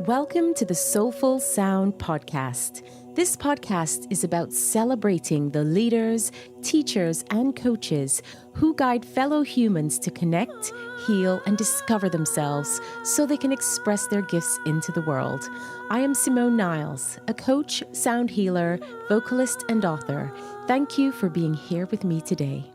Welcome to the Soulfull Sound Podcast. This podcast is about celebrating the leaders, teachers, and coaches who guide fellow humans to connect, heal, and discover themselves so they can express their gifts into the world. I am Simone Niles, a coach, sound healer, vocalist, and author. Thank you for being here with me today.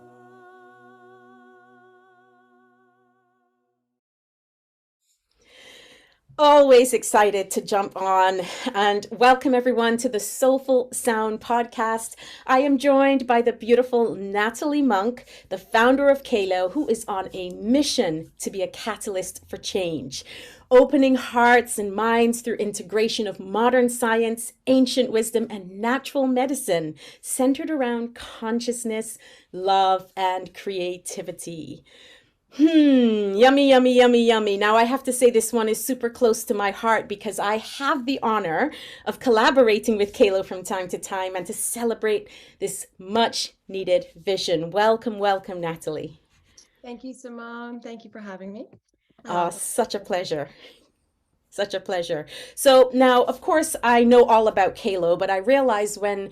Always excited to jump on and welcome everyone to the Soulfull Sound Podcast. I am joined by the beautiful Natalie Munk, the founder of Kaylo, who is on a mission to be a catalyst for change, opening hearts and minds through integration of modern science, ancient wisdom, and natural medicine centered around consciousness, love, and creativity. Yummy, yummy, yummy, yummy. Now I have to say this one is super close to my heart because I have the honor of collaborating with Kaylo from time to time and to celebrate this much needed vision. Welcome, welcome, Natalie. Thank you, Simone. Thank you for having me. Such a pleasure. Such a pleasure. So now, of course, I know all about Kaylo, but I realized when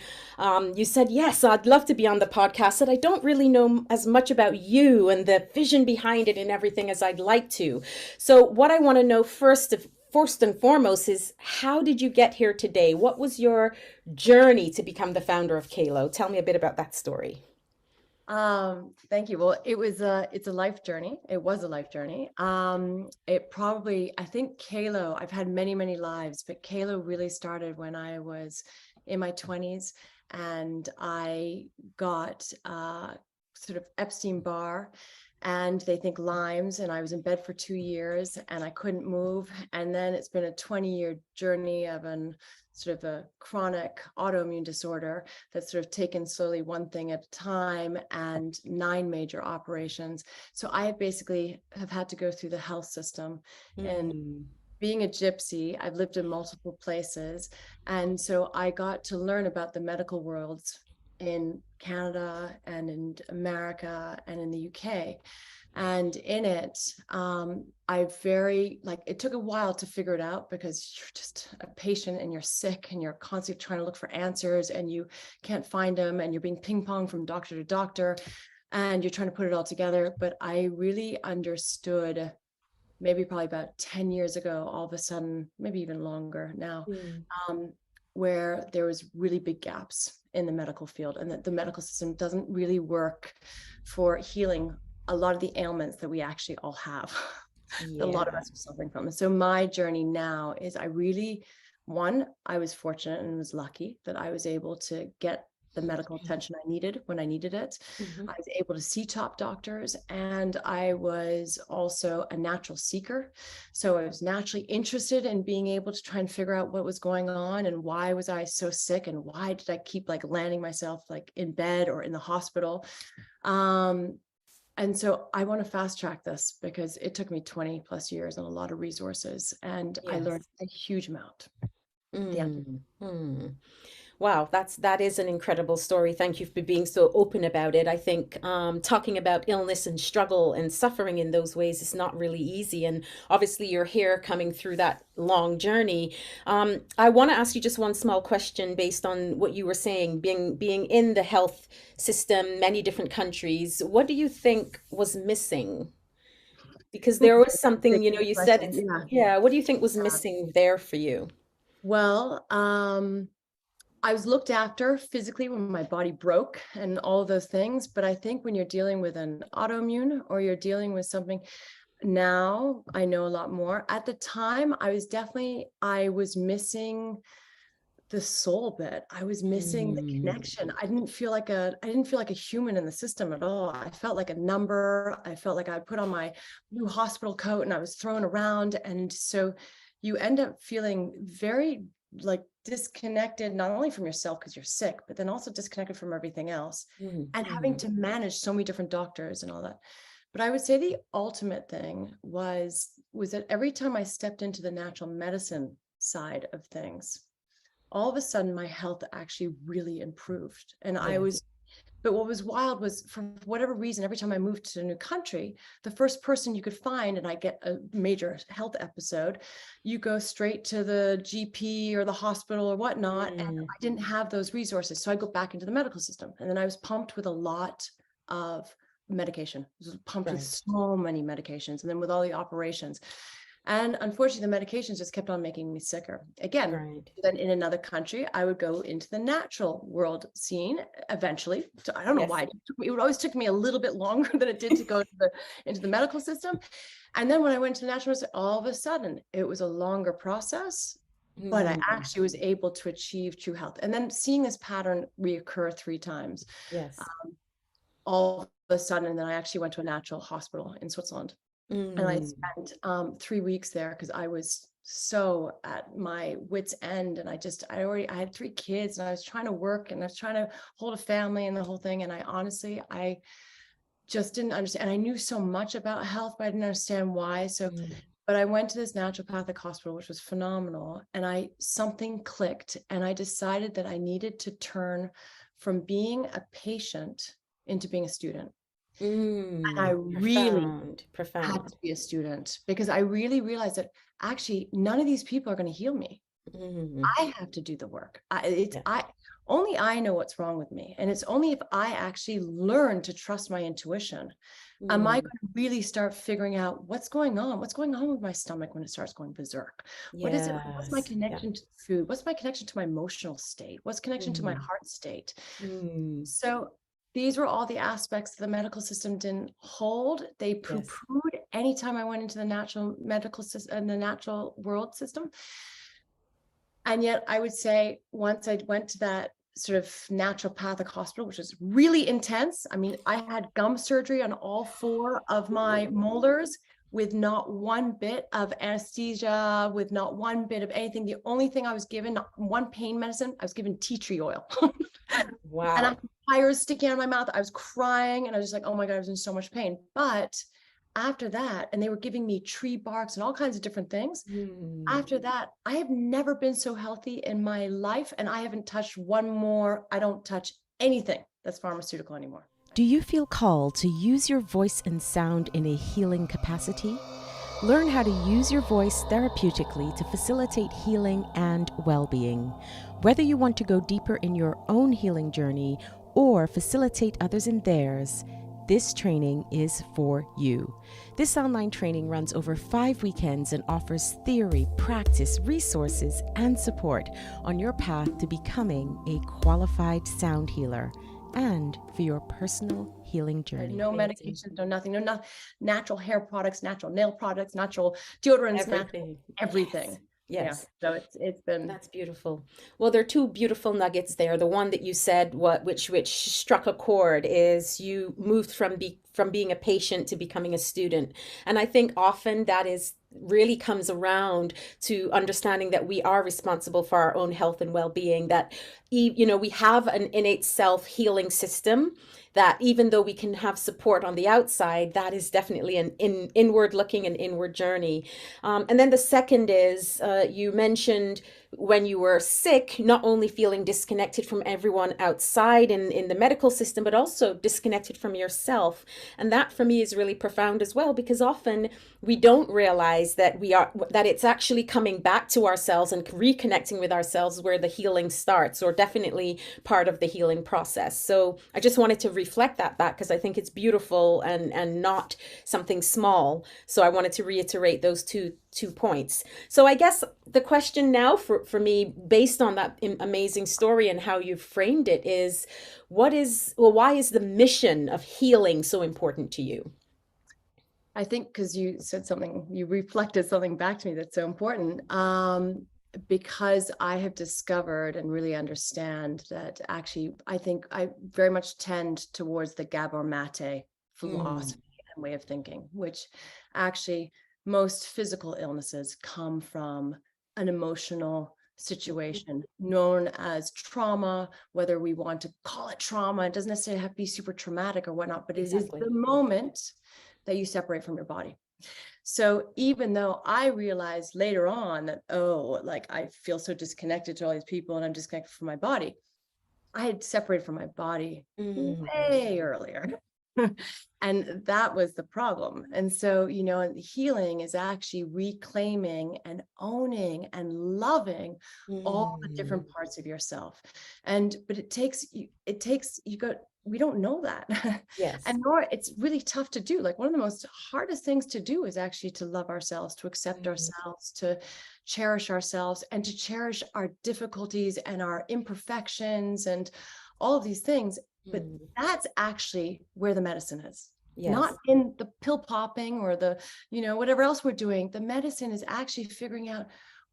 you said, yes, I'd love to be on the podcast, that I don't really know as much about you and the vision behind it and everything as I'd like to. So what I want to know first and foremost is, how did you get here today? What was your journey to become the founder of Kaylo? Tell me a bit about that story. Thank you. Well, it's a life journey. It was a life journey. I think Kaylo, I've had many, many lives, but Kaylo really started when I was in my 20s and I got sort of Epstein-Barr and they think Lyme's, and I was in bed for 2 years and I couldn't move. And then it's been a 20-year journey of sort of a chronic autoimmune disorder that's sort of taken slowly one thing at a time and 9 major operations. So I basically have had to go through the health system. And being a gypsy, I've lived in multiple places. And so I got to learn about the medical worlds in Canada and in America and in the UK. And in it, it took a while to figure it out because you're just a patient and you're sick and you're constantly trying to look for answers and you can't find them and you're being ping pong from doctor to doctor and you're trying to put it all together. But I really understood maybe probably about 10 years ago, all of a sudden, maybe even longer now, where there was really big gaps in the medical field and that the medical system doesn't really work for healing a lot of the ailments that we actually all have. A lot of us are suffering from. And so my journey now is I was fortunate and was lucky that I was able to get the medical attention I needed when I needed it. I was able to see top doctors, and I was also a natural seeker. So I was naturally interested in being able to try and figure out what was going on and why was I so sick and why did I keep landing myself in bed or in the hospital. And so I want to fast track this because it took me 20 plus years and a lot of resources, and I learned a huge amount. Wow, that is an incredible story. Thank you for being so open about it. I think talking about illness and struggle and suffering in those ways is not really easy. And obviously you're here coming through that long journey. I want to ask you just one small question based on what you were saying, being in the health system, many different countries. What do you think was missing? Because there was something, you said, what do you think was missing there for you? Well, I was looked after physically when my body broke and all of those things. But I think when you're dealing with an autoimmune or you're dealing with something, now I know a lot more. At the time, I was missing the soul bit. I was missing the connection. I didn't feel like a human in the system at all. I felt like a number. I felt like I put on my new hospital coat and I was thrown around. And so you end up feeling very disconnected, not only from yourself because you're sick, but then also disconnected from everything else and having to manage so many different doctors and all that. But I would say the ultimate thing was that every time I stepped into the natural medicine side of things, all of a sudden my health actually really improved. And I was But what was wild was, for whatever reason, every time I moved to a new country, the first person you could find, and I get a major health episode, you go straight to the GP or the hospital or whatnot. And I didn't have those resources. So I go back into the medical system. And then I was pumped with a lot of medication. I was pumped with so many medications. And then with all the operations. And unfortunately, the medications just kept on making me sicker. Again, then in another country, I would go into the natural world scene eventually. So I don't know why. It always took me a little bit longer than it did to go into the medical system. And then when I went to the natural, all of a sudden, it was a longer process, but I actually was able to achieve true health. And then seeing this pattern reoccur 3 times, all of a sudden, and then I actually went to a natural hospital in Switzerland. And I spent 3 weeks there because I was so at my wit's end. And I had 3 kids and I was trying to work and I was trying to hold a family and the whole thing. And I just didn't understand. And I knew so much about health, but I didn't understand why. So, but I went to this naturopathic hospital, which was phenomenal. And something clicked and I decided that I needed to turn from being a patient into being a student. And I really had to be a student because I really realized that actually none of these people are going to heal me. I have to do the work. Only I know what's wrong with me. And it's only if I actually learn to trust my intuition, am I going to really start figuring out what's going on? What's going on with my stomach when it starts going berserk? What is it? What's my connection to food? What's my connection to my emotional state? What's connection to my heart state? So these were all the aspects the medical system didn't hold. They poo-pooed anytime I went into the natural medical system and the natural world system. And yet I would say once I went to that sort of naturopathic hospital, which was really intense. I mean, I had gum surgery on all 4 of my molars with not one bit of anesthesia, with not one bit of anything. The only thing I was given, not one pain medicine, I was given tea tree oil. Wow. And I had fires sticking out of my mouth. I was crying and I was just like, oh my God, I was in so much pain. But after that, and they were giving me tree barks and all kinds of different things. After that, I have never been so healthy in my life. And I haven't touched I don't touch anything that's pharmaceutical anymore. Do you feel called to use your voice and sound in a healing capacity? Learn how to use your voice therapeutically to facilitate healing and well-being. Whether you want to go deeper in your own healing journey or facilitate others in theirs, this training is for you. This online training runs over 5 weekends and offers theory, practice, resources, and support on your path to becoming a qualified sound healer and for your personal healing journey. No medications, no nothing, natural hair products, natural nail products, natural deodorants, everything. Yes. Yeah. So it's been. That's beautiful. Well, there are 2 beautiful nuggets there. The one that you said, which struck a chord, is you moved from being a patient to becoming a student. And I think often that really comes around to understanding that we are responsible for our own health and well-being, that, we have an innate self-healing system, that even though we can have support on the outside, that is definitely an inward looking and inward journey. And then the second is, you mentioned when you were sick, not only feeling disconnected from everyone outside in the medical system, but also disconnected from yourself. And that for me is really profound as well, because often we don't realize that it's actually coming back to ourselves and reconnecting with ourselves where the healing starts, or definitely part of the healing process. So I just wanted to reflect that back because I think it's beautiful and not something small. So I wanted to reiterate those two points. So I guess the question now for me, based on that amazing story and how you've framed it, is why is the mission of healing so important to you? I think because you reflected something back to me that's so important. Because I have discovered and really understand that actually, I think I very much tend towards the Gabor Mate philosophy and way of thinking, which actually most physical illnesses come from an emotional situation known as trauma, whether we want to call it trauma. It doesn't necessarily have to be super traumatic or whatnot, but it is the moment that you separate from your body. So even though I realized later on that, I feel so disconnected to all these people and I'm disconnected from my body, I had separated from my body Mm. way earlier. And that was the problem. And so, and healing is actually reclaiming and owning and loving all the different Mm. parts of yourself. But we don't know that. Yes. And nor it's really tough to do. Like one of the most hardest things to do is actually to love ourselves, to accept Mm. ourselves, to cherish ourselves, and to cherish our difficulties and our imperfections and all of these things. But Mm. that's actually where the medicine is, Yes. not in the pill popping or the, whatever else we're doing. The medicine is actually figuring out,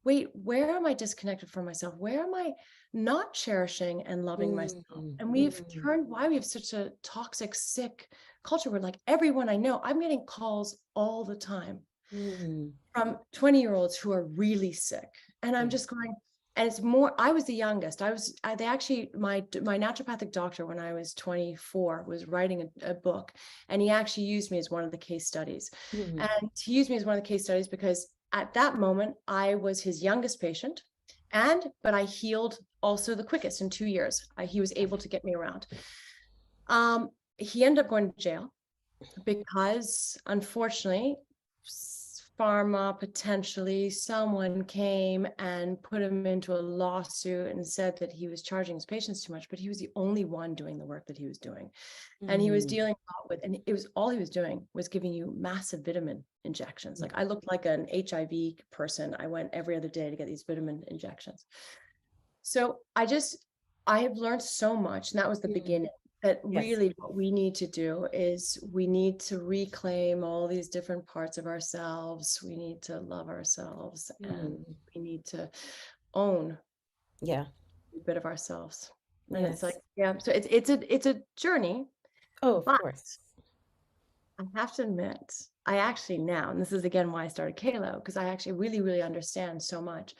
wait, where am I disconnected from myself? Where am I not cherishing and loving myself? Mm. And we've Mm. turned why we have such a toxic, sick culture where like everyone I know, I'm getting calls all the time Mm. from 20-year-olds who are really sick. And I'm Yeah. just going, and it's more, I was the youngest. They actually, my naturopathic doctor, when I was 24, was writing a book, and he actually used me as one of the case studies. Mm. And he used me as one of the case studies because at that moment, I was his youngest patient, but I healed also the quickest in 2 years. He was able to get me around. He ended up going to jail because, unfortunately, pharma, potentially someone came and put him into a lawsuit and said that he was charging his patients too much, but he was the only one doing the work that he was doing. And he was dealing a lot with, and it was all he was doing was giving you massive vitamin injections. Like I looked like an HIV person. I went every other day to get these vitamin injections. So I have learned so much, and that was the beginning. That really what we need to do is we need to reclaim all these different parts of ourselves. We need to love ourselves, and we need to own a bit of ourselves. And it's like, so it's a journey. Oh, of but course. I have to admit, I actually now, and this is again why I started Kaylo, because I actually really, really understand so much.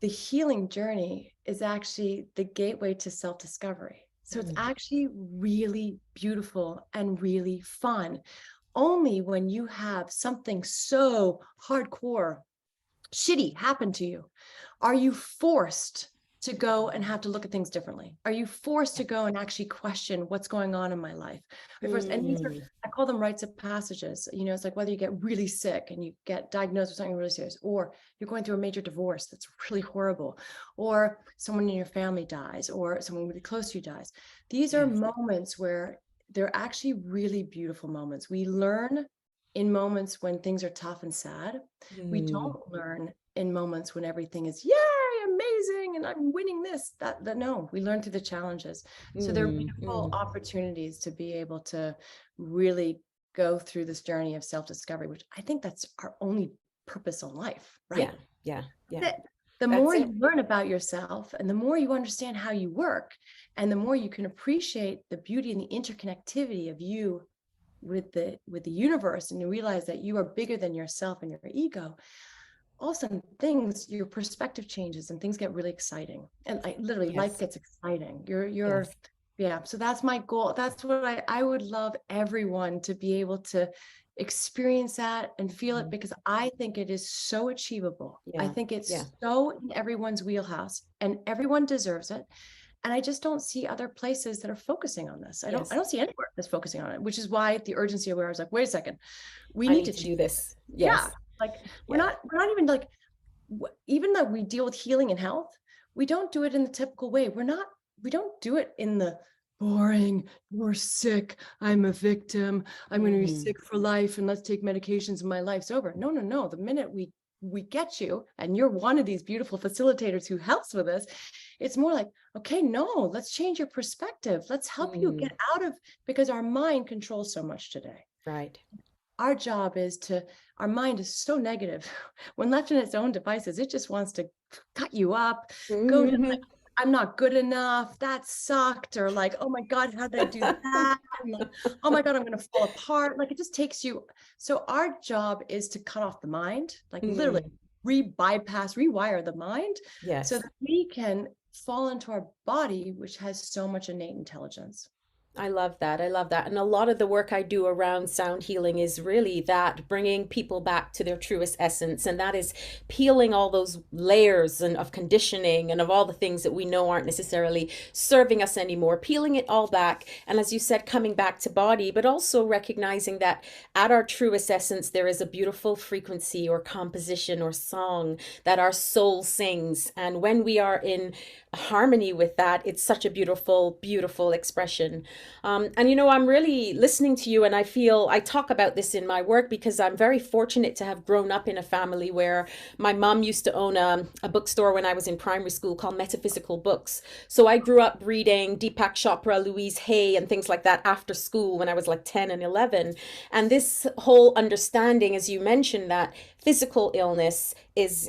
The healing journey is actually the gateway to self-discovery. So it's actually really beautiful and really fun. Only when you have something so hardcore, shitty happen to you, are you forced to go and have to look at things differently? Are you forced to go and actually question what's going on in my life? And these are, I call them rites of passages. It's like whether you get really sick and you get diagnosed with something really serious, or you're going through a major divorce that's really horrible, or someone in your family dies, or someone really close to you dies. These are moments where they're actually really beautiful moments. We learn in moments when things are tough and sad. We don't learn in moments when everything is yay, amazing, and I'm winning this. That no, we learn through the challenges. So they're beautiful opportunities to be able to really go through this journey of self-discovery, which I think that's our only purpose in life, right? Yeah. The more you learn about yourself, and the more you understand how you work, and the more you can appreciate the beauty and the interconnectivity of you with the universe, and you realize that you are bigger than yourself and your ego, all of a sudden your perspective changes and things get really exciting, and literally life gets exciting. So that's my goal. That's what I would love everyone to be able to experience that and feel it, because I think it is so achievable. I think it's so in everyone's wheelhouse, and everyone deserves it. And I just don't see other places that are focusing on this. I don't see anywhere that's focusing on it, which is why the urgency of where I was like, wait a second, we need to do this. Like we're not even like, even though we deal with healing and health, we don't do it in the typical way. We don't do it in the boring, you're sick, I'm a victim, I'm going to be sick for life, and let's take medications and my life's over. No. The minute we get you, and you're one of these beautiful facilitators who helps with us, it's more like, okay, no, let's change your perspective. Let's help you get out of, because our mind controls so much today. Right. Our job is our mind is so negative. When left in its own devices, it just wants to cut you up, go to like, I'm not good enough, that sucked, or like, oh my God, how did I do that? And like, oh my God, I'm going to fall apart. Like it just takes you. So our job is to cut off the mind, like literally rewire the mind, so that we can fall into our body, which has so much innate intelligence. I love that. I love that. And a lot of the work I do around sound healing is really that, bringing people back to their truest essence. And that is peeling all those layers and of conditioning and of all the things that we know aren't necessarily serving us anymore, peeling it all back. And as you said, coming back to body, but also recognizing that at our truest essence, there is a beautiful frequency or composition or song that our soul sings. And when we are in harmony with that, it's such a beautiful, beautiful expression. And I'm really listening to you, and I feel I talk about this in my work because I'm very fortunate to have grown up in a family where my mom used to own a bookstore when I was in primary school called Metaphysical Books. So I grew up reading Deepak Chopra, Louise Hay, and things like that after school when I was like 10 and 11. And this whole understanding, as you mentioned, that physical illness is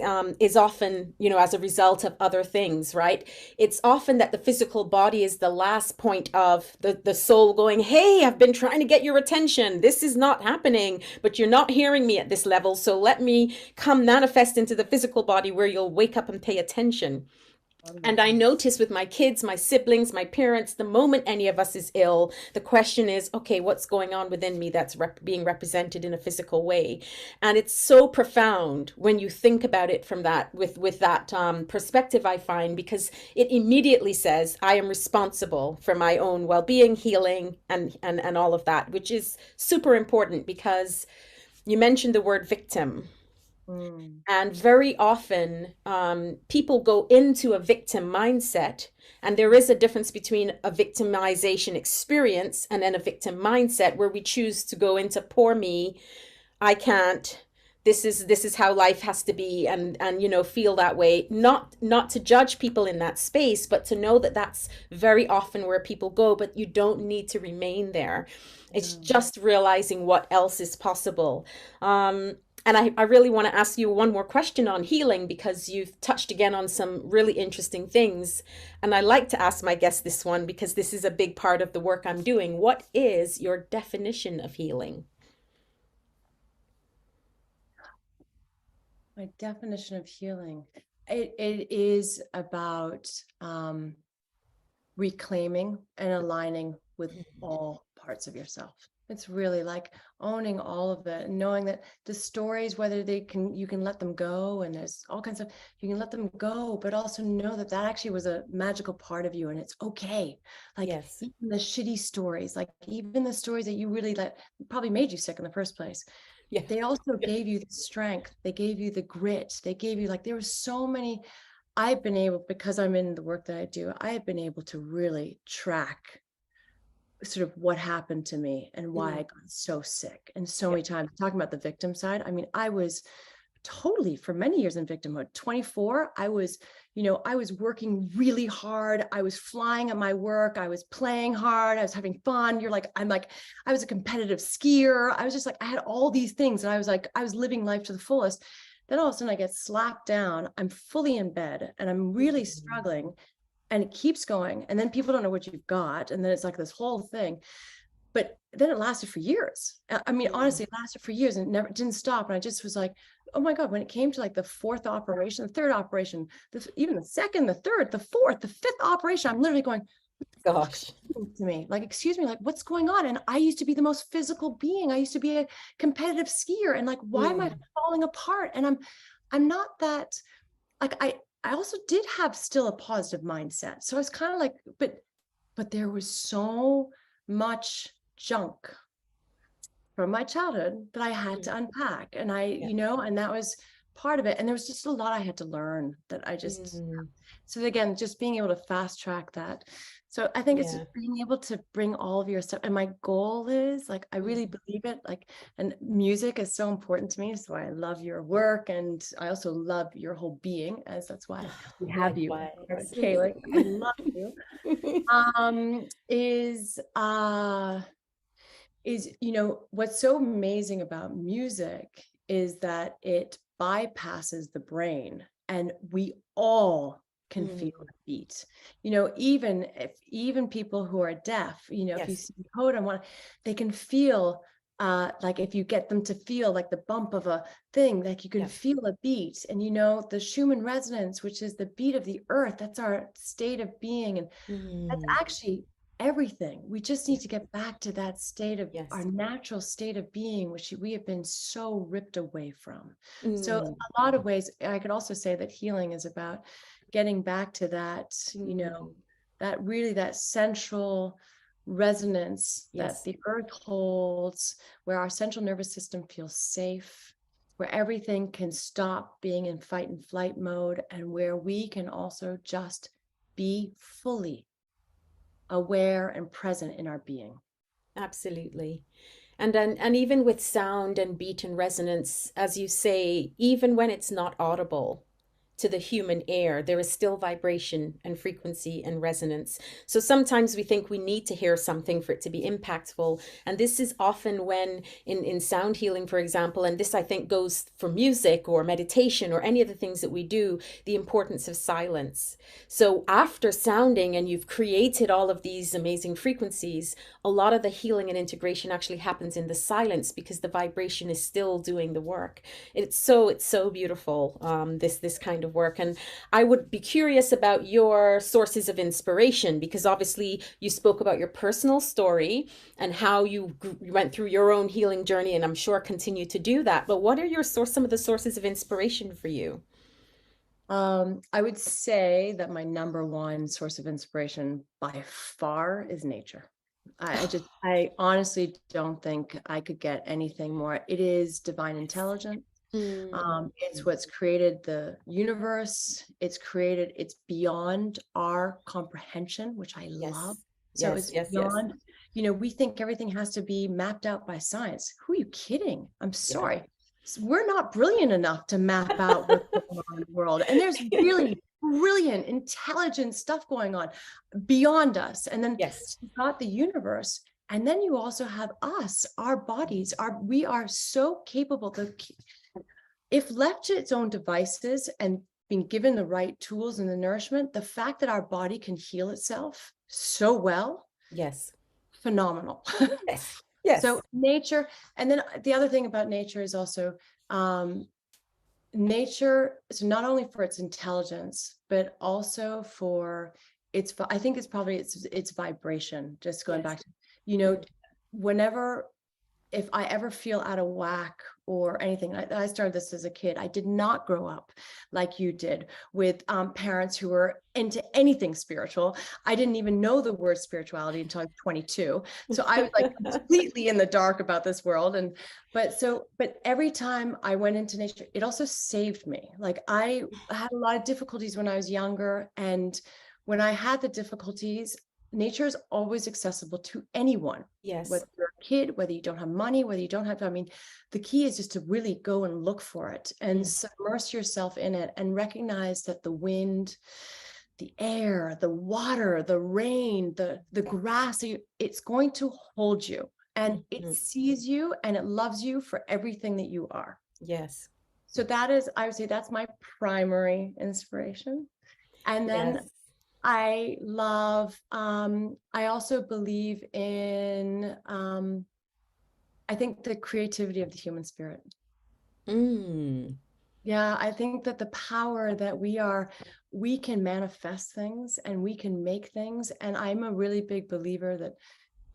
often, as a result of other things, right? It's often that the physical body is the last point of the soul going, hey, I've been trying to get your attention. This is not happening, but you're not hearing me at this level. So let me come manifest into the physical body where you'll wake up and pay attention. And I notice with my kids, my siblings, my parents, the moment any of us is ill, the question is, okay, what's going on within me that's being represented in a physical way? And it's so profound when you think about it from that, with that perspective, I find, because it immediately says, I am responsible for my own well-being, healing, and all of that, which is super important because you mentioned the word victim. And very often, people go into a victim mindset, and there is a difference between a victimization experience and then a victim mindset where we choose to go into poor me, I can't. This is how life has to be, and feel that way. Not to judge people in that space, but to know that that's very often where people go. But you don't need to remain there. It's just realizing what else is possible. And I really want to ask you one more question on healing because you've touched again on some really interesting things. And I like to ask my guests this one because this is a big part of the work I'm doing. What is your definition of healing? My definition of healing, it is about reclaiming and aligning with all parts of yourself. It's really like owning all of it and knowing that the stories, whether you can let them go, and there's all kinds of, you can let them go, but also know that that actually was a magical part of you and it's okay. Like Yes. even the shitty stories, like even the stories that you really probably made you sick in the first place. Yeah. They also gave you the strength. They gave you the grit. They gave you, like, there were so many. I've been able, because I'm in the work that I do, I have been able to really track sort of what happened to me and why I got so sick. And so many times, talking about the victim side, I mean, I was totally for many years in victimhood. 24, I was working really hard. I was flying at my work. I was playing hard. I was having fun. I was a competitive skier. I was just like, I had all these things. And I was living life to the fullest. Then all of a sudden I get slapped down. I'm fully in bed and I'm really struggling, and it keeps going. And then people don't know what you've got. And then it's like this whole thing. But then it lasted for years. I mean, honestly, it lasted for years and it didn't stop. And I just was like, oh my God, when it came to like the fourth operation, the third operation, even the second, the third, the fourth, the fifth operation, I'm literally going, Gosh. to me, like, excuse me, like, what's going on? And I used to be the most physical being. I used to be a competitive skier. And like, why am I falling apart? And I'm not that, like, I also did have still a positive mindset. So I was kind of like, but there was so much junk from my childhood that I had to unpack. And and that was part of it. And there was just a lot I had to learn that I just, so again, just being able to fast track that. So I think it's just being able to bring all of your stuff. And my goal is, like, I really believe it, like, and music is so important to me. So I love your work. And I also love your whole being, as that's why we have you. Kayla, I love you. What's so amazing about music is that it bypasses the brain, and we all can feel a beat. Even people who are deaf, if you see code they can feel, like, if you get them to feel like the bump of a thing, like you can feel a beat. And the Schumann resonance, which is the beat of the earth, that's our state of being. And that's actually everything. We just need to get back to that state of our Yes. natural state of being, which we have been so ripped away from. So Mm, a lot of ways, I could also say that healing is about getting back to that, mm, that really that central resonance that yes. the earth holds, where our central nervous system feels safe, where everything can stop being in fight and flight mode, and where we can also just be fully aware and present in our being. Absolutely. And even with sound and beat and resonance, as you say, even when it's not audible to the human ear, there is still vibration and frequency and resonance. So sometimes we think we need to hear something for it to be impactful. And this is often when in sound healing, for example, and this I think goes for music or meditation or any of the things that we do, the importance of silence. So after sounding and you've created all of these amazing frequencies, a lot of the healing and integration actually happens in the silence because the vibration is still doing the work. It's so beautiful, this kind of work. And I would be curious about your sources of inspiration, because obviously you spoke about your personal story and how you went through your own healing journey, and I'm sure continue to do that. But what are some of the sources of inspiration for you? I would say that my number one source of inspiration by far is nature. I honestly don't think I could get anything more. It is divine intelligence. Mm, It's what's created the universe. It's beyond our comprehension, which I love. yes, So yes, it's yes, yes. beyond, we think everything has to be mapped out by science. Who are you kidding? I'm Yeah. sorry. We're not brilliant enough to map out what's going on in the world. And there's really brilliant, intelligent stuff going on beyond us. And then Yes. you've got the universe. And then you also have us, our bodies, we are so capable. If left to its own devices and being given the right tools and the nourishment, the fact that our body can heal itself so well, Yes. phenomenal. Yes. So Yes. nature, and then the other thing about nature is also nature, so not only for its intelligence, but also for I think it's probably its vibration, just going Yes. back to, whenever, if I ever feel out of whack or anything, I started this as a kid. I did not grow up like you did with parents who were into anything spiritual. I didn't even know the word spirituality until I was 22. So I was like completely in the dark about this world. But every time I went into nature, it also saved me. Like I had a lot of difficulties when I was younger. And when I had the difficulties, nature is always accessible to anyone, Yes. whether you're a kid, whether you don't have money, whether you don't have, I mean, the key is just to really go and look for it and Mm, submerge yourself in it and recognize that the wind, the air, the water, the rain, the grass, it's going to hold you, and it mhm. sees you and it loves you for everything that you are. Yes. So that is, I would say that's my primary inspiration. And then Yes. I also believe in, I think the creativity of the human spirit. Mm, Yeah, I think that the power that we can manifest things and we can make things. And I'm a really big believer that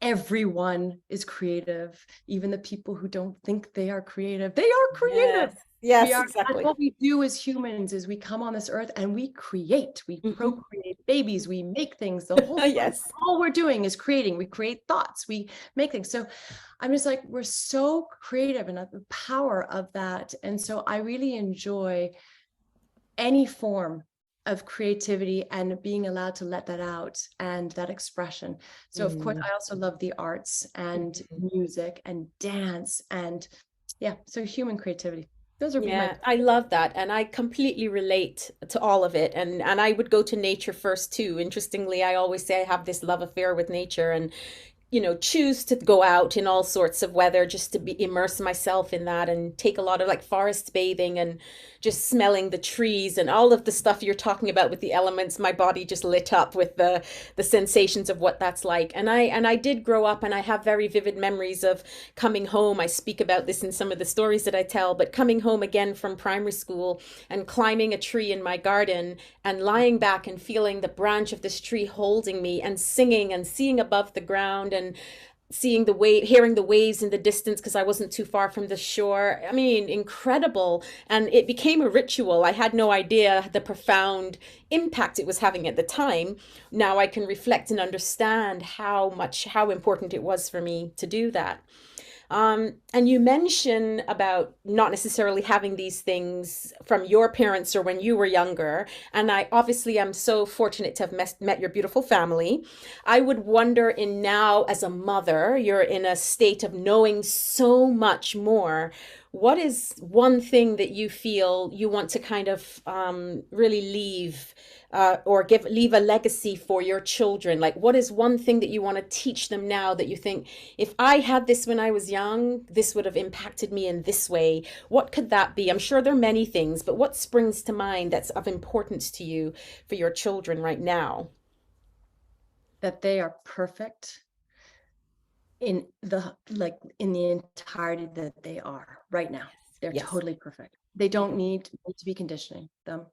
everyone is creative, even the people who don't think they are creative. They are creative. yes. We Yes, are, that's exactly. what we do as humans is we come on this earth and we create, we Hmm. procreate babies, we make things. The whole time, Yes. all we're doing is creating. We create thoughts, we make things. So I'm just like, we're so creative and the power of that. And so I really enjoy any form of creativity and being allowed to let that out and that expression. So of course, Mm, I also love the arts and mhm. music and dance and yeah, so human creativity. Those would be my Yeah, I love that. And I completely relate to all of it. And I would go to nature first too. Interestingly, I always say I have this love affair with nature. And choose to go out in all sorts of weather just to be immerse myself in that and take a lot of like forest bathing and just smelling the trees and all of the stuff you're talking about with the elements. My body just lit up with the sensations of what that's like. And I did grow up, and I have very vivid memories of coming home. I speak about this in some of the stories that I tell, but coming home again from primary school and climbing a tree in my garden and lying back and feeling the branch of this tree holding me and singing and seeing above the ground and seeing the wave, hearing the waves in the distance because I wasn't too far from the shore. I mean, incredible. And it became a ritual. I had no idea the profound impact it was having at the time. Now I can reflect and understand how important it was for me to do that. And you mention about not necessarily having these things from your parents or when you were younger. And I obviously am so fortunate to have met your beautiful family. I would wonder, in now as a mother, you're in a state of knowing so much more. What is one thing that you feel you want to kind of really leave or leave a legacy for your children? Like, what is one thing that you want to teach them now that you think, if I had this when I was young, this would have impacted me in this way? What could that be? I'm sure there are many things, but what springs to mind that's of importance to you for your children right now? That they are perfect in the entirety that they are right now. They're Yes. totally perfect. They don't need me to be conditioning them.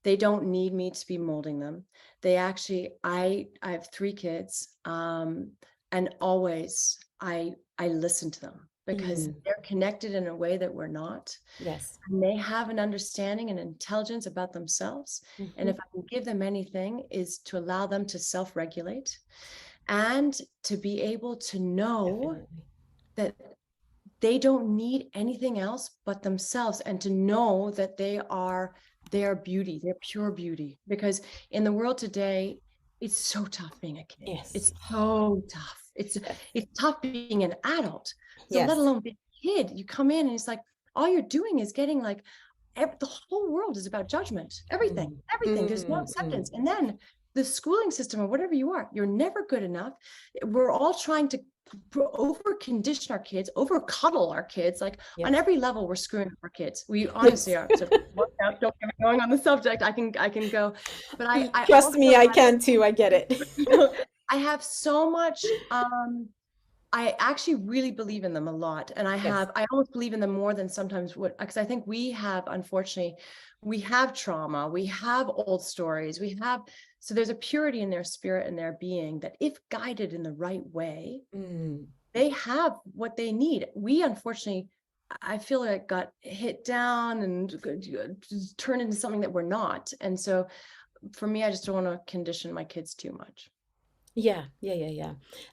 They don't need me to be molding them. They actually, I have 3 kids, and always I listen to them because they're connected in a way that we're not. Yes. And they have an understanding and intelligence about themselves. And if I can give them anything, is to allow them to self-regulate and to be able to know Definitely. that they don't need anything else but themselves, and to know that they are their beauty, their pure beauty. Because in the world today, it's so tough being a kid. Yes. It's so tough. It's tough being an adult. So Yes. let alone being a kid, you come in and it's like, all you're doing is getting like, the whole world is about judgment. Everything. There's no acceptance. And then the schooling system or whatever you are, you're never good enough. We're all trying to over condition our kids, over cuddle our kids. Like on every level, we're screwing up our kids. We honestly are. So don't get me going on the subject. I can go, but I trust me, I can too. I get it. I have so much. I actually really believe in them a lot. And I almost believe in them more than sometimes because I think unfortunately, we have trauma, we have old stories, so there's a purity in their spirit and their being that if guided in the right way, they have what they need. We, unfortunately, I feel like got hit down and turned into something that we're not. And so for me, I just don't want to condition my kids too much. Yeah.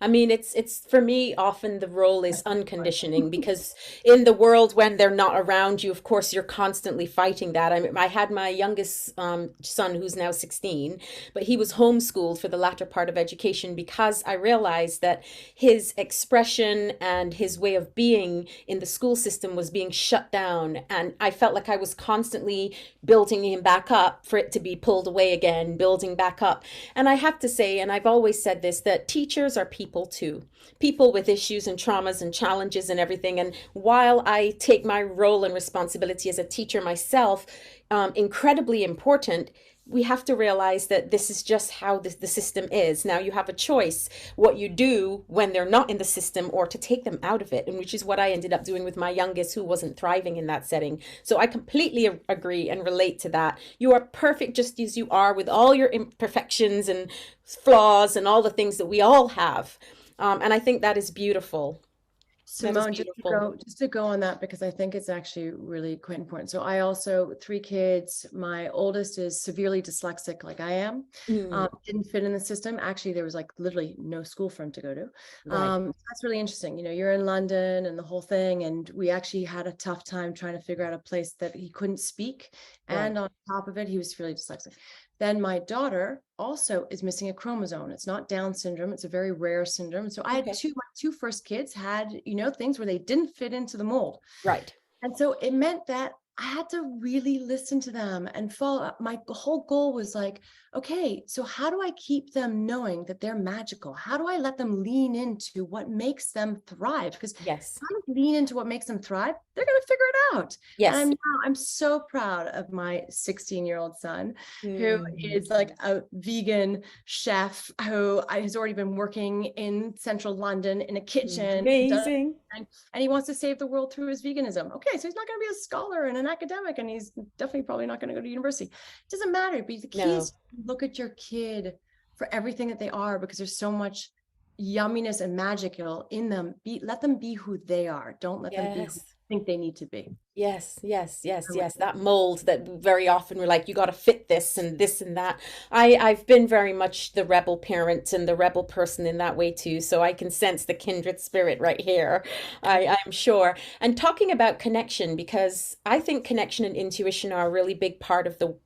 I mean, it's for me, often the role is unconditioning because in the world when they're not around you, of course, you're constantly fighting that. I mean, I had my youngest son who's now 16, but he was homeschooled for the latter part of education because I realized that his expression and his way of being in the school system was being shut down. And I felt like I was constantly building him back up for it to be pulled away again, building back up. And I have to say, and I've always said this, that teachers are people too, people with issues and traumas and challenges and everything. And while I take my role and responsibility as a teacher myself incredibly important, we have to realize that this is just how the system is. Now you have a choice what you do when they're not in the system, or to take them out of it, and which is what I ended up doing with my youngest, who wasn't thriving in that setting. So I completely agree and relate to that. You are perfect just as you are, with all your imperfections and flaws and all the things that we all have. And I think that is beautiful. Simone, just to go on that, because I think it's actually really quite important. So I also 3 kids. My oldest is severely dyslexic, like I am. Didn't fit in the system. Actually, there was like literally no school for him to go to. That's really interesting. You're in London and the whole thing, and we actually had a tough time trying to figure out a place that he couldn't speak. And on top of it, he was severely dyslexic. Then my daughter also is missing a chromosome. It's not Down syndrome. It's a very rare syndrome. So I had my 2 first kids had, things where they didn't fit into the mold. Right. And so it meant that I had to really listen to them and follow up. My whole goal was like, okay, so how do I keep them knowing that they're magical? How do I let them lean into what makes them thrive? Because if Yes. I lean into what makes them thrive, they're going to figure it out. Yes. And I'm so proud of my 16-year-old son, who Mm. is like a vegan chef who has already been working in central London in a kitchen. Amazing. And he wants to save the world through his veganism. Okay, so he's not going to be a scholar and an academic, and he's definitely probably not going to go to university. It doesn't matter. But the key is No. look at your kid for everything that they are, because there's so much yumminess and magical in them. Let them be who they are. Don't let them be who Yes. you think they need to be. Yes, yes, yes, yes. That mold that very often we're like, you got to fit this and that. I've been very much the rebel parent and the rebel person in that way too. So I can sense the kindred spirit right here. I'm sure. And talking about connection, because I think connection and intuition are a really big part of the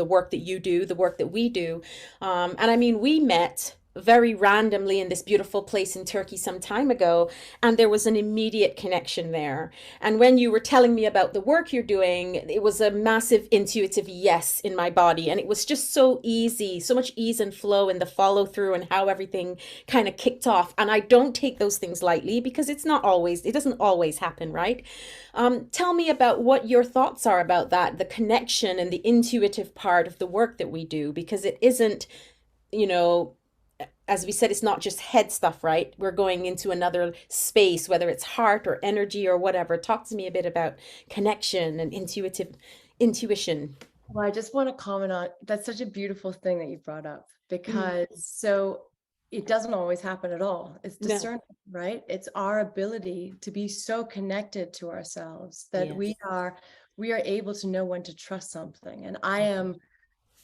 work that you do, the work that we do. And I mean, we met very randomly in this beautiful place in Turkey some time ago, and there was an immediate connection there. And when you were telling me about the work you're doing, it was a massive intuitive yes in my body. And it was just so easy, so much ease and flow in the follow through and how everything kind of kicked off. And I don't take those things lightly because it doesn't always happen, right? Tell me about what your thoughts are about that, the connection and the intuitive part of the work that we do, because it isn't, you know, as we said, it's not just head stuff, right? We're going into another space, whether it's heart or energy or whatever. Talk to me a bit about connection and intuition. Well, I just want to comment on that's such a beautiful thing that you brought up, Mm, because so it doesn't always happen at all. It's no. discernment, right? It's our ability to be so connected to ourselves that Yes. we are able to know when to trust something. And I am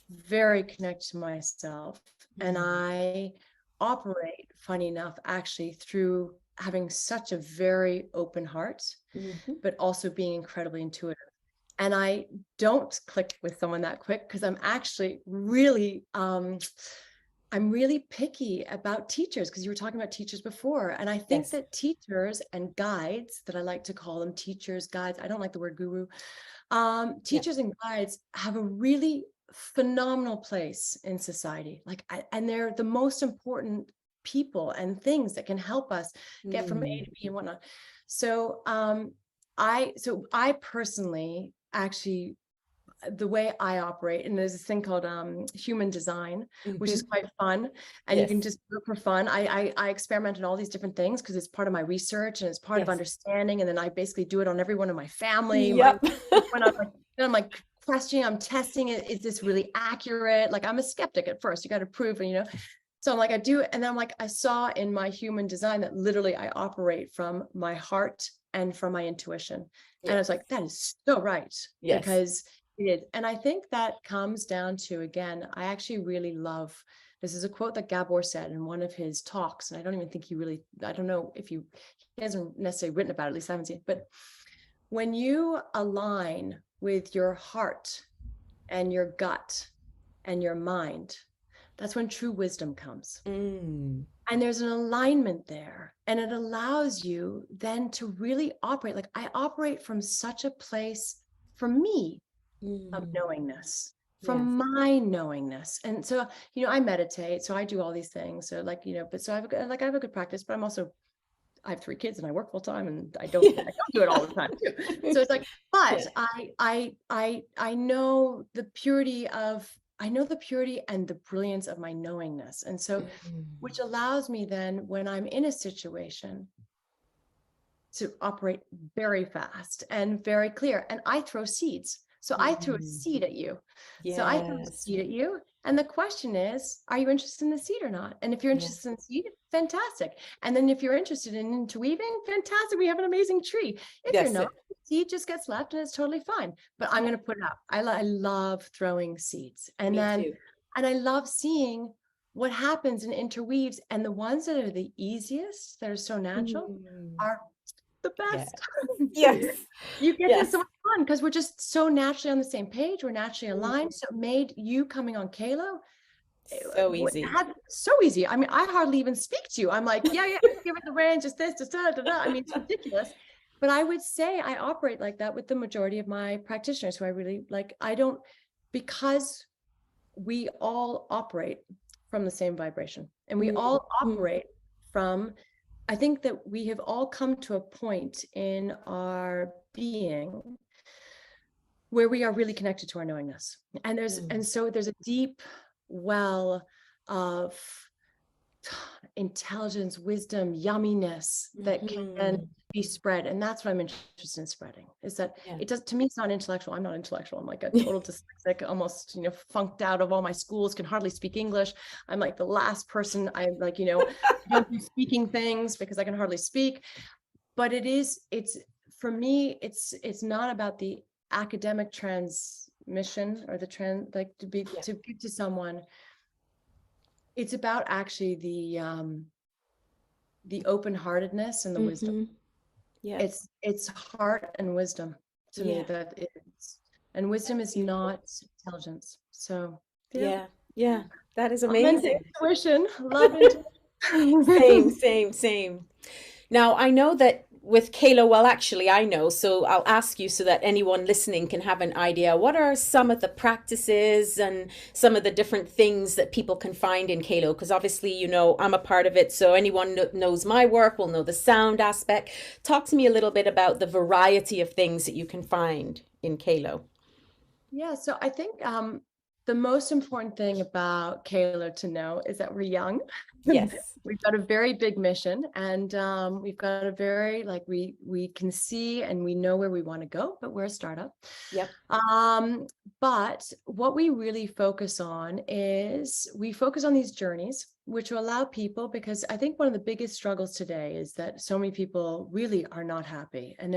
very connected to myself, and Mm, I operate, funny enough, actually through having such a very open heart, mhm. but also being incredibly intuitive. And I don't click with someone that quick because I'm actually really I'm really picky about teachers, because you were talking about teachers before. And I think Yes. that teachers and guides, that I like to call them teachers, guides, I don't like the word guru. Yeah. Teachers and guides have a really phenomenal place in society. And they're the most important people and things that can help us get from A Mm, to B and whatnot. So I personally actually, the way I operate, and there's this thing called human design, which is mhm. quite fun, and you can Yes. just do it for fun. I experiment in all these different things because it's part of my research and it's part of Yes. understanding, and then I basically do it on everyone in my family. Yep. When I'm like questioning, I'm testing it. Is this really accurate? Like, I'm a skeptic at first. You got to prove, and. So I'm like, I do it. And then I'm like, I saw in my human design that literally I operate from my heart and from my intuition. And I Yes. was like, that is so right, Yes. because it is. And I think that comes down to, again, I actually really love, this is a quote that Gabor said in one of his talks. And I don't even think I don't know if he hasn't necessarily written about it, at least I haven't seen it. But when you align with your heart and your gut and your mind, that's when true wisdom comes. Mm, And there's an alignment there. And it allows you then to really operate. Like, I operate from such a place, for me, of mm. knowingness, Yes. from my knowingness. And so, I meditate. So I do all these things. So but so I have a good practice, but I have 3 kids and I work full time, and I don't do it all the time too. So it's like, but Yeah. I know the purity and the brilliance of my knowingness. And so, Mm, which allows me then, when I'm in a situation, to operate very fast and very clear. And I throw seeds. So I threw a mm. seed at you. So I threw a Yes. seed at you. And the question is, are you interested in the seed or not? And if you're Yeah. interested in the seed, fantastic. And then if you're interested in interweaving, fantastic. We have an amazing tree. If you're That's not, it. the seed just gets left and it's totally fine. But I'm Yeah. going to put it out. I love throwing seeds. And Me then, too. and I love seeing what happens and interweaves. And the ones that are the easiest, that are so natural, Mm. are the Yeah. best. Yes. You get to so Yes. much fun because we're just so naturally on the same page. We're naturally Mm. aligned. So it made you coming on Kaylo So easy. so easy. I mean, I hardly even speak to you. I'm like, yeah, give it the range, just this, just da, da, da. I mean, it's ridiculous. But I would say I operate like that with the majority of my practitioners who I really like. Because we all operate from the same vibration, and we all operate from, I think that we have all come to a point in our being where we are really connected to our knowingness. And so there's a deep well of intelligence, wisdom, yumminess that can be spread. And that's what I'm interested in spreading, is that it does, to me, it's not intellectual. I'm not intellectual. I'm like a total dyslexic, almost, funked out of all my schools, can hardly speak English. I'm like the last person. I'm like, don't be speaking things because I can hardly speak. But it's for me, it's not about the academic transmission or to give to someone. It's about actually the open-heartedness and the wisdom. Yeah. It's heart and wisdom to me that is, and wisdom is not intelligence. So yeah, that is amazing. Intuition, love intuition. Same. Now, I know that with Kaylo, well, actually, I know, so I'll ask you so that anyone listening can have an idea. What are some of the practices and some of the different things that people can find in Kaylo? Because obviously, I'm a part of it, so anyone knows my work will know the sound aspect. Talk to me a little bit about the variety of things that you can find in Kaylo. Yeah, so I think the most important thing about Kaylo to know is that we're young. Yes. We've got a very big mission, and we've got a very, we can see and we know where we want to go, but we're a startup. Yep. But what we really focus on is we focus on these journeys, which will allow people, because I think one of the biggest struggles today is that so many people really are not happy, and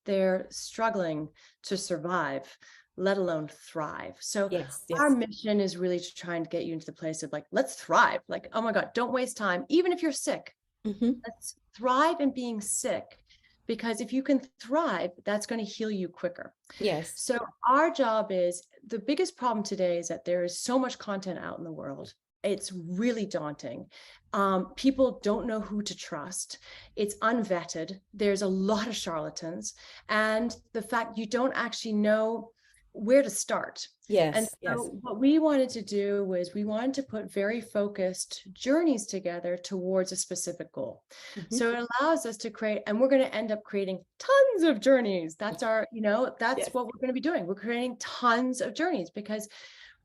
they're struggling to survive, let alone thrive. So our mission is really to try and get you into the place of let's thrive. Oh my God, don't waste time. Even if you're sick, let's thrive in being sick, because if you can thrive, that's going to heal you quicker. Yes. So our job is, the biggest problem today is that there is so much content out in the world. It's really daunting. People don't know who to trust. It's unvetted. There's a lot of charlatans, and the fact you don't actually know where to start. And so what we wanted to do was we wanted to put very focused journeys together towards a specific goal. So it allows us to create, and we're going to end up creating tons of journeys. That's our, that's what we're going to be doing. We're creating tons of journeys, because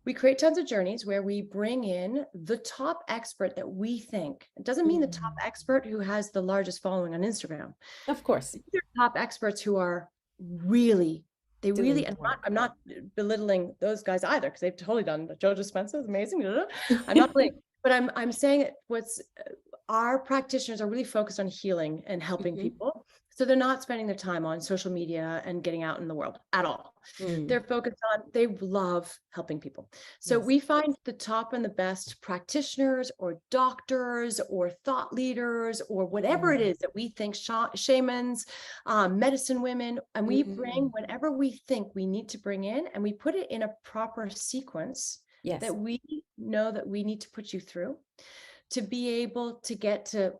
we create tons of journeys where we bring in the top expert that we think. It doesn't mean the top expert who has the largest following on Instagram. Of course. These are top experts who are really, and I'm not belittling those guys either, because they've totally done. Joe Dispenza is amazing. I'm not belittling, but I'm saying our practitioners are really focused on healing and helping people. So they're not spending their time on social media and getting out in the world at all. They're focused on, they love helping people. So we find the top and the best practitioners or doctors or thought leaders or whatever it is that we think, shamans, medicine women, and we bring whatever we think we need to bring in, and we put it in a proper sequence that we know that we need to put you through to be able to get to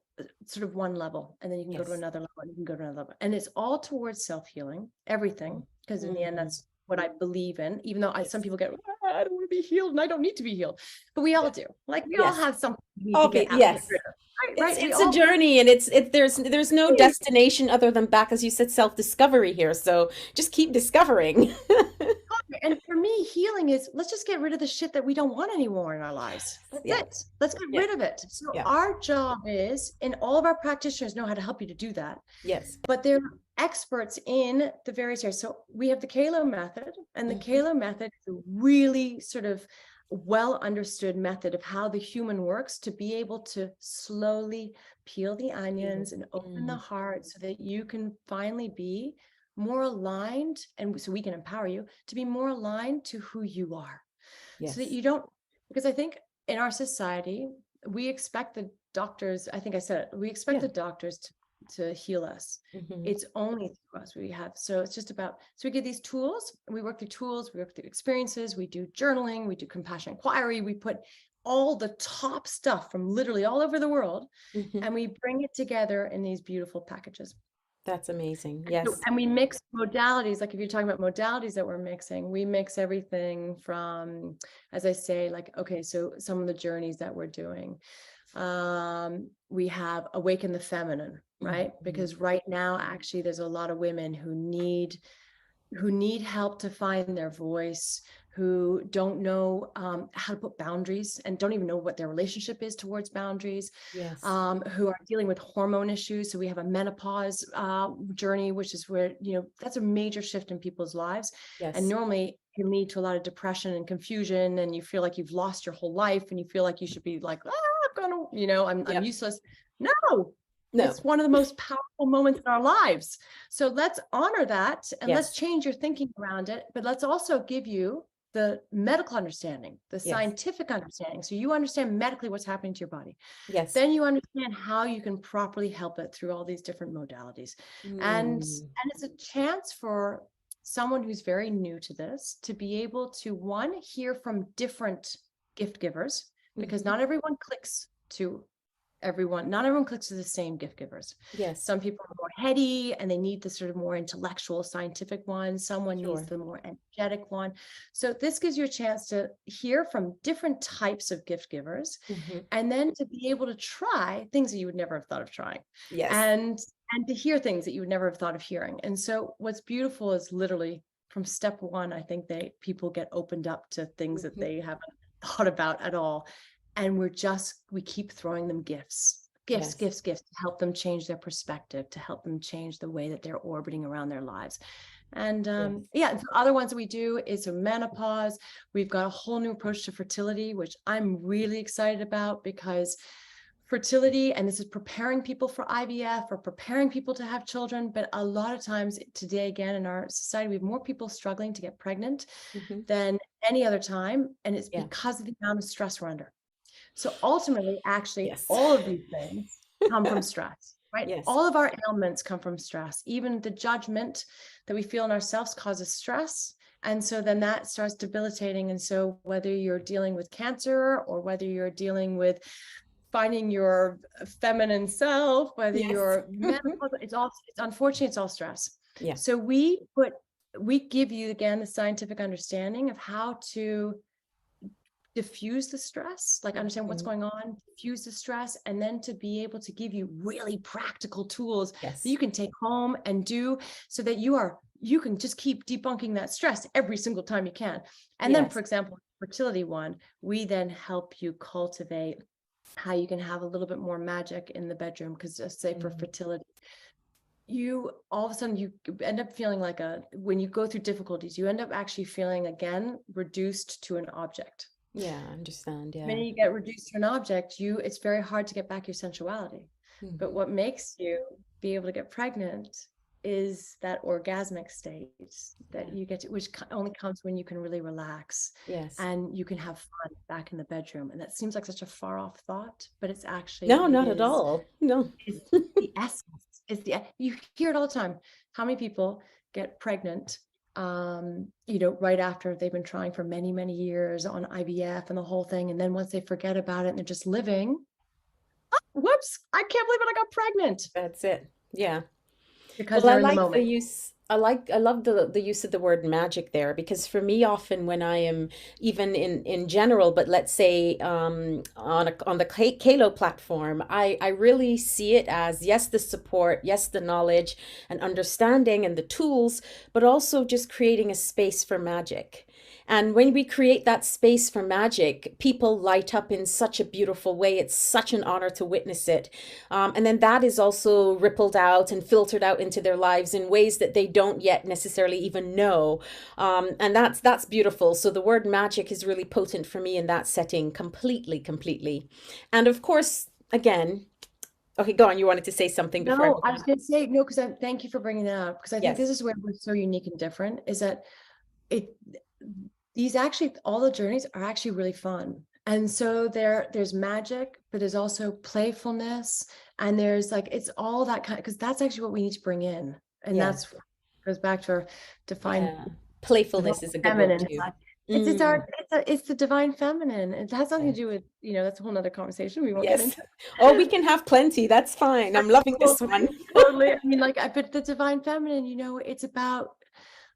sort of one level, and then you can go to another level, and you can go to another level. And it's all towards self-healing, everything, because in the end, that's what I believe in, even though some people get, I don't want to be healed and I don't need to be healed, but we all do. We all have something we need to get out of the right? It's a journey, and there's no destination other than back, as you said, self-discovery here. So just keep discovering. And for me, healing is, let's just get rid of the shit that we don't want anymore in our lives. That's it. Let's get rid of it. So our job is, and all of our practitioners know how to help you to do that. Yes. But they're experts in the various areas. So we have the Kaylo method, and the Kaylo method is a really sort of well understood method of how the human works, to be able to slowly peel the onions and open the heart, so that you can finally be more aligned, and so we can empower you to be more aligned to who you are. So that you don't, because I think in our society, we expect the doctors, I think I said it, we expect the doctors to heal us. It's only through us we have. So it's just about, so we get these tools, and we work through tools, we work through experiences, we do journaling, we do compassion inquiry, we put all the top stuff from literally all over the world, and we bring it together in these beautiful packages. That's amazing. So, Yes. and we mix modalities. Like if you're talking about modalities that we're mixing, we mix everything from, as I say, like, okay, so some of the journeys that we're doing, we have awaken the feminine, right? Mhm. Because right now, actually, there's a lot of women who need help to find their voice, who don't know how to put boundaries and don't even know what their relationship is towards boundaries, Yes. who are dealing with hormone issues. So we have a menopause journey, which is where, that's a major shift in people's lives. And Yes. normally can lead to a lot of depression and confusion, and you feel like you've lost your whole life, and you feel like you should be like, I'm gonna, I'm Yep. useless. No, No. it's one of the most powerful moments in our lives. So let's honor that, and let's Yes. change your thinking around it. But let's also give you the medical understanding, the Yes. scientific understanding. So you understand medically what's happening to your body. Yes. Then you understand how you can properly help it through all these different modalities. And Mm. it's a chance for someone who's very new to this to be able to, one, hear from different gift givers, because Mhm. not everyone clicks to not everyone clicks to the same gift givers. Yes. Some people are more heady and they need the sort of more intellectual, scientific one. Someone needs Sure. the more energetic one. So this gives you a chance to hear from different types of gift givers, Mhm. and then to be able to try things that you would never have thought of trying, Yes. and to hear things that you would never have thought of hearing. And so what's beautiful is literally from step one, I think people get opened up to things that Mhm. they haven't thought about at all. And we keep throwing them gifts, Yes. to help them change their perspective, to help them change the way that they're orbiting around their lives. And Yes. yeah, the other ones that we do is a menopause. We've got a whole new approach to fertility, which I'm really excited about, because fertility, and this is preparing people for IVF or preparing people to have children. But a lot of times today, again, in our society, we have more people struggling to get pregnant Mhm. than any other time. And it's Yeah. because of the amount of stress we're under. So ultimately, actually, Yes. all of these things come from stress, right? Yes. All of our ailments come from stress. Even the judgment that we feel in ourselves causes stress. And so then that starts debilitating. And so whether you're dealing with cancer, or whether you're dealing with finding your feminine self, whether Yes. you're menopause, it's unfortunately, it's all stress. Yeah. So we give you, again, the scientific understanding of how to diffuse the stress, like understand what's Mhm. going on, diffuse the stress, and then to be able to give you really practical tools that Yes. you can take home and do, so that you can just keep debunking that stress every single time you can. And then, for Yes. example, fertility one, we then help you cultivate how you can have a little bit more magic in the bedroom. Because just say for Mhm. fertility, you all of a sudden you end up feeling like when you go through difficulties, you end up actually feeling again reduced to an object. Yeah, I understand. The Yeah. minute you get reduced to an object, it's very hard to get back your sensuality. But Mhm. what makes you be able to get pregnant is that orgasmic state that Yeah. you get to, which only comes when you can really relax Yes. and you can have fun back in the bedroom. And that seems like such a far off thought, but it's actually, No, it not at is, all. No. it's the essence. You hear it all the time. How many people get pregnant right after they've been trying for many, many years on IVF and the whole thing. And then once they forget about it and they're just living, whoops, I can't believe it, I got pregnant, That's it. Yeah. because Well, I they're in the like the moment. use. I love the use of the word magic there, because for me, often when I am, even in general, but let's say on the Kaylo platform, I really see it as, yes, the support, yes, the knowledge and understanding and the tools, but also just creating a space for magic. And when we create that space for magic, people light up in such a beautiful way. It's such an honor to witness it. And then that is also rippled out and filtered out into their lives in ways that they don't yet necessarily even know. And that's beautiful. So the word magic is really potent for me in that setting, completely, completely. And of course, again, okay, go on. You wanted to say something before I No, move I was on. going to say, no, because thank you for bringing that up, because I think this Yes. is where we're so unique and different, is that it these actually, all the journeys are actually really fun. And so there's magic, but there's also playfulness, and there's like, it's all that kind, because that's actually what we need to bring in. And Yeah. that's goes back to our define Yeah. the Playfulness is a good word feminine too. side. It's the divine feminine. It has nothing Yeah. to do with, that's a whole nother conversation we won't get Yes. into. Oh, we can have plenty. That's fine. I'm loving this one. Totally. I mean, but the divine feminine, it's about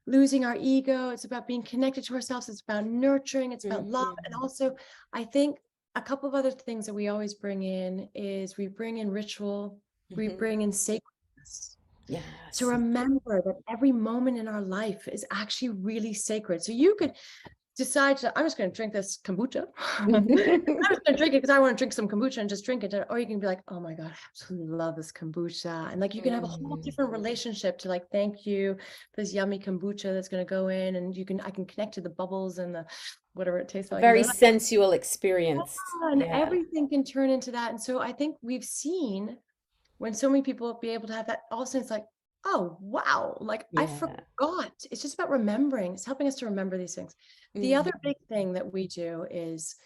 losing our ego. It's about being connected to ourselves. It's about nurturing. It's about love. And also, I think a couple of other things that we always bring in is we bring in ritual, we bring in sacredness. Yes. To remember that every moment in our life is actually really sacred. So you could decide I'm just going to drink this kombucha. I'm just going to drink it because I want to drink some kombucha and just drink it. Or you can be like, oh my God, I absolutely love this kombucha. And like, you can have a whole different relationship to like, thank you for this yummy kombucha that's going to go in. And I can connect to the bubbles and the whatever it tastes like. Very sensual experience. And everything can turn into that. And so I think we've seen when so many people be able to have that, all of a sudden it's like, oh, wow, like I forgot. It's just about remembering. It's helping us to remember these things. The other big thing that we do is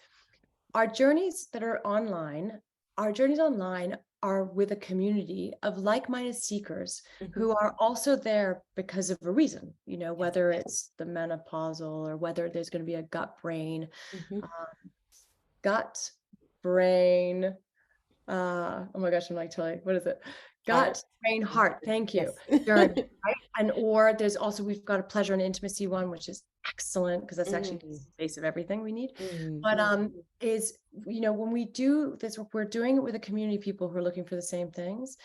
our journeys online are with a community of like-minded seekers who are also there because of a reason, whether it's the menopausal or whether there's going to be a gut brain, oh my gosh, I'm like totally, what is it? Gut, brain, heart. Thank you. Journey, right? And or there's also, we've got a pleasure and intimacy one, which is excellent because that's actually the base of everything we need. But when we do this, we're doing it with a community of people who are looking for the same things.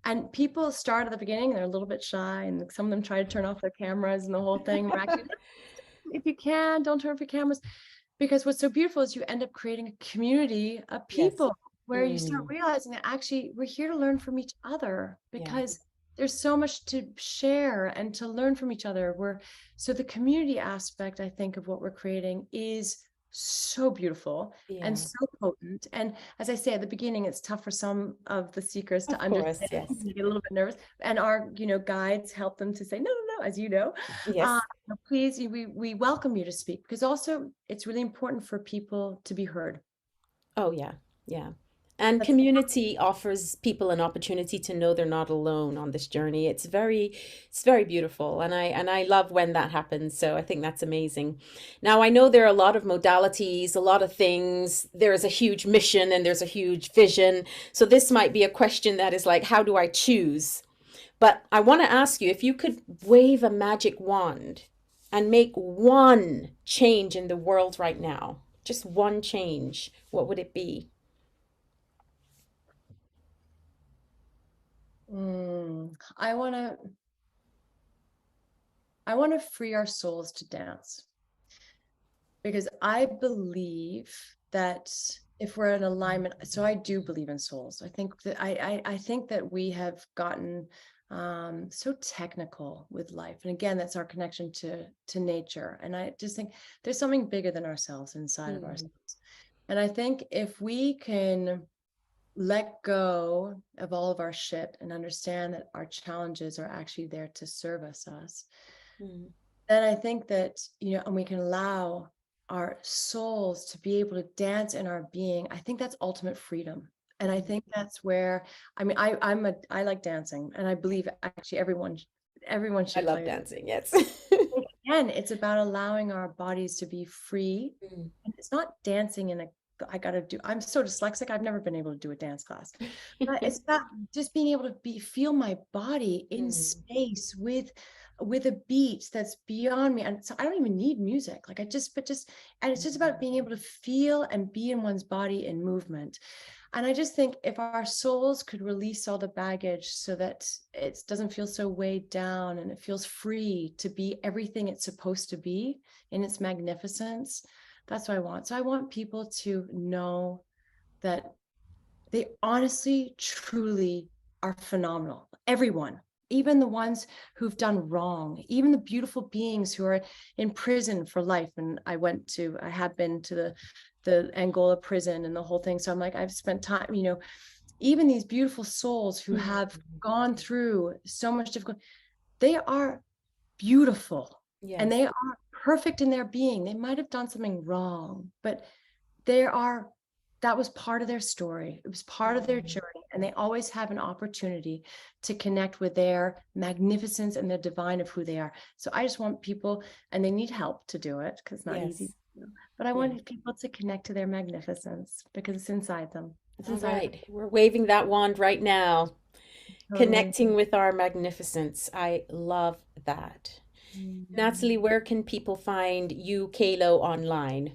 And people start at the beginning, they're a little bit shy, and some of them try to turn off their cameras and the whole thing. We're actually, if you can, don't turn off your cameras. Because what's so beautiful is you end up creating a community of people where you start realizing that actually we're here to learn from each other because there's so much to share and to learn from each other. So the community aspect, I think, of what we're creating is so beautiful and so potent. And as I say at the beginning, it's tough for some of the seekers to understand. You get a little bit nervous, and our guides help them to say no, as please, we welcome you to speak, because also it's really important for people to be heard. Oh yeah. And community offers people an opportunity to know they're not alone on this journey. It's very beautiful. And I love when that happens. So I think that's amazing. Now, I know there are a lot of modalities, a lot of things. There is a huge mission and there's a huge vision. So this might be a question that is like, how do I choose? But I want to ask you, if you could wave a magic wand and make one change in the world right now, just one change, what would it be? I want to free our souls to dance, because I believe that if we're in alignment, so I do believe in souls. I think that I think that we have gotten so technical with life, and again, that's our connection to nature. And I just think there's something bigger than ourselves inside of ourselves. And I think if we can let go of all of our shit and understand that our challenges are actually there to service us, then I think that, and we can allow our souls to be able to dance in our being, I think that's ultimate freedom. And I think that's where, I mean, I like dancing, and I believe actually everyone should. I love dancing, yes. Again, it's about allowing our bodies to be free. And it's not dancing in I'm so dyslexic, I've never been able to do a dance class. But it's about just being able to feel my body in space with a beat that's beyond me. And so I don't even need music. And it's just about being able to feel and be in one's body in movement. And I just think if our souls could release all the baggage so that it doesn't feel so weighed down, and it feels free to be everything it's supposed to be in its magnificence, that's what I want. So I want people to know that they honestly, truly are phenomenal. Everyone, even the ones who've done wrong, even the beautiful beings who are in prison for life. And I have been to the Angola prison and the whole thing. So I'm like, I've spent time, even these beautiful souls who have gone through so much difficulty, they are beautiful. And they are perfect in their being. They might have done something wrong, but they are that was part of their story. It was part of their journey. And they always have an opportunity to connect with their magnificence and the divine of who they are. So I just want people, and they need help to do it because it's not easy Yes. to do, but I want people to connect to their magnificence because it's inside them. It's All inside right. We're waving that wand right now, totally. connecting with our magnificence. I love that. Natalie, where can people find you, Kaylo, online?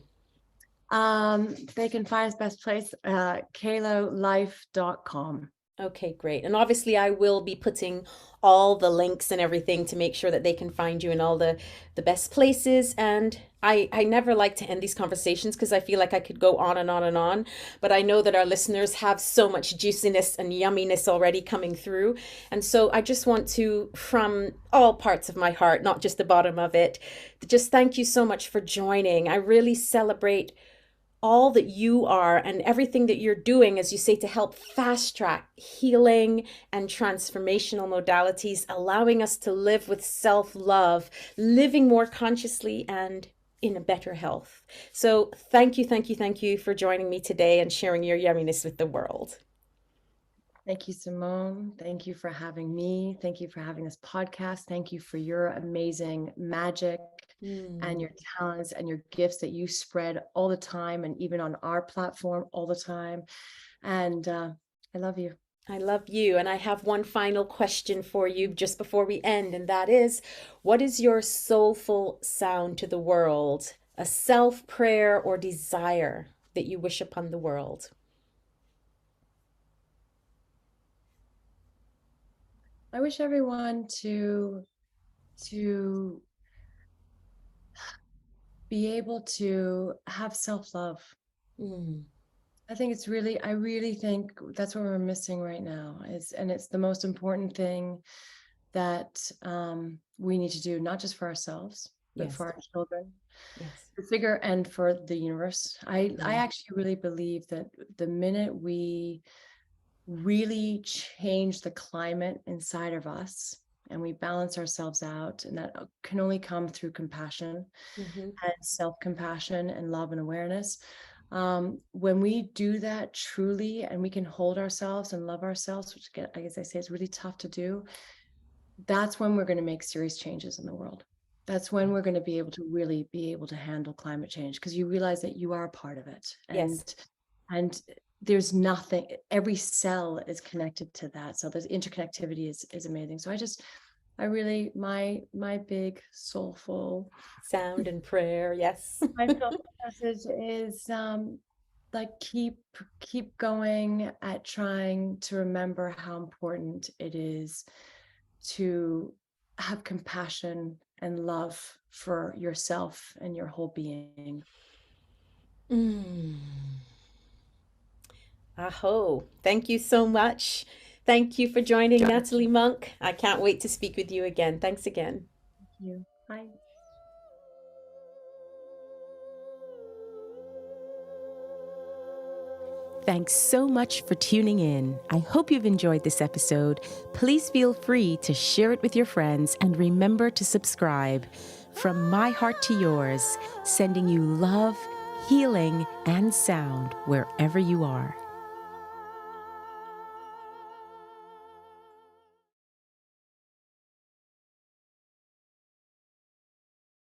They can find us best place, kaylolife.com. Okay, great. And obviously I will be putting all the links and everything to make sure that they can find you in all the best places. And I never like to end these conversations because I feel like I could go on and on and on. But I know that our listeners have so much juiciness and yumminess already coming through. And so I just want to, from all parts of my heart, not just the bottom of it, just thank you so much for joining. I really celebrate all that you are and everything that you're doing, as you say, to help fast track healing and transformational modalities, allowing us to live with self-love, living more consciously and in a better health. So thank you, thank you, thank you for joining me today and sharing your yumminess with the world. Thank you, Simone. Thank you for having me. Thank you for having this podcast. Thank you for your amazing magic and your talents and your gifts that you spread all the time and even on our platform all the time. And I love you. I love you. And I have one final question for you just before we end, and that is, what is your soulful sound to the world? A self prayer or desire that you wish upon the world? I wish everyone to be able to have self-love. Mm, I think I really think that's what we're missing right now and it's the most important thing that we need to do, not just for ourselves, but yes, for our children, yes. the figure and for the universe. I Mm, actually really believe that the minute we really change the climate inside of us and we balance ourselves out, and that can only come through compassion mhm. and self-compassion and love and awareness. When we do that truly and we can hold ourselves and love ourselves, which again, as I say, is really tough to do, that's when we're going to make serious changes in the world. That's when we're going to be able to really be able to handle climate change, because you realize that you are a part of it. Yes, And there's nothing, every cell is connected to that. So the interconnectivity is amazing. So I really, my big soulful sound and prayer. Yes. my soulful message is like keep going at trying to remember how important it is to have compassion and love for yourself and your whole being. Mm. Aho. Thank you so much. Thank you for joining, Natalie Munk. I can't wait to speak with you again. Thanks again. Thank you. Bye. Thanks so much for tuning in. I hope you've enjoyed this episode. Please feel free to share it with your friends and remember to subscribe. From my heart to yours, sending you love, healing, and sound wherever you are.